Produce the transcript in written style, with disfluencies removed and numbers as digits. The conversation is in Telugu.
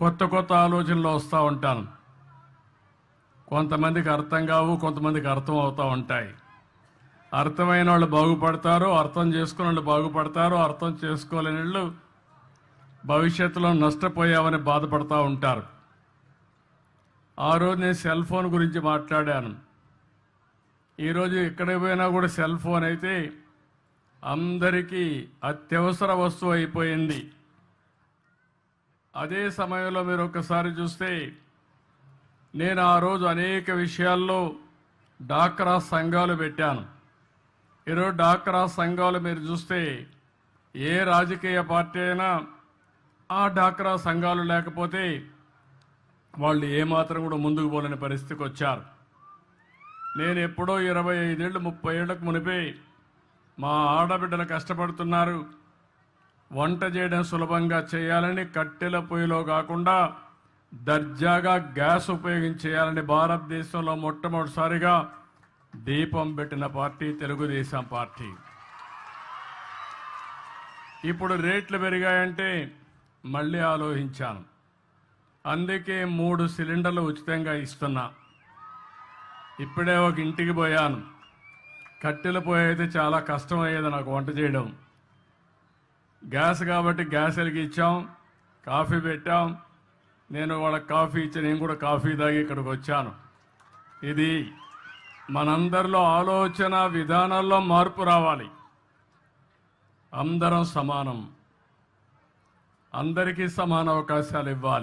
కొత్త కొత్త ఆలోచనలు వస్తూ ఉంటాను. కొంతమందికి అర్థం కావు, కొంతమందికి అర్థం అవుతూ ఉంటాయి. అర్థమైన వాళ్ళు బాగుపడతారు, అర్థం చేసుకున్న వాళ్ళు బాగుపడతారు, అర్థం చేసుకోలేని వాళ్ళు భవిష్యత్తులో నష్టపోయామని బాధపడతా ఉంటారు. ఆ రోజు నేను సెల్ ఫోన్ గురించి మాట్లాడాను. ఈరోజు ఎక్కడికి పోయినా కూడా సెల్ ఫోన్ అయితే అందరికీ అత్యవసర వస్తువు అయిపోయింది. అదే సమయంలో మీరు ఒక్కసారి చూస్తే నేను ఆ రోజు అనేక విషయాల్లో డాక్రా సంఘాలు పెట్టాను. ఈరోజు డాక్రా సంఘాలు మీరు చూస్తే ఏ రాజకీయ పార్టీ అయినా ఆ డాక్రా సంఘాలు లేకపోతే వాళ్ళు ఏమాత్రం కూడా ముందుకు పోలేని పరిస్థితికి వచ్చారు. నేను ఎప్పుడో 25 ఏళ్ళు 30 ఏళ్లకు మునిపే మా ఆడబిడ్డలు కష్టపడుతున్నారు, వంట చేయడం సులభంగా చేయాలని కట్టెల పొయ్యిలో కాకుండా దర్జాగా గ్యాస్ ఉపయోగించేయాలని భారతదేశంలో మొట్టమొదటిసారిగా దీపం పెట్టిన పార్టీ తెలుగుదేశం పార్టీ. ఇప్పుడు రేట్లు పెరిగాయంటే మళ్ళీ ఆలోచించాను. అందుకే 3 సిలిండర్లు ఉచితంగా ఇస్తున్నా. ఇప్పుడే ఒక ఇంటికి పోయాను. కట్టెల పొయ్యి అయితే చాలా కష్టం అయ్యేది నాకు వంట చేయడం. గ్యాస్ కాబట్టి గ్యాస్ వెలిగించాం, కాఫీ పెట్టాం. నేను వాళ్ళకి కాఫీ ఇచ్చి నేను కూడా కాఫీ తాగి ఇక్కడికి వచ్చాను. ఇది మనందరిలో ఆలోచన విధానాల్లో మార్పు రావాలి. అందరం సమానం, అందరికీ సమాన అవకాశాలు ఇవ్వాలి.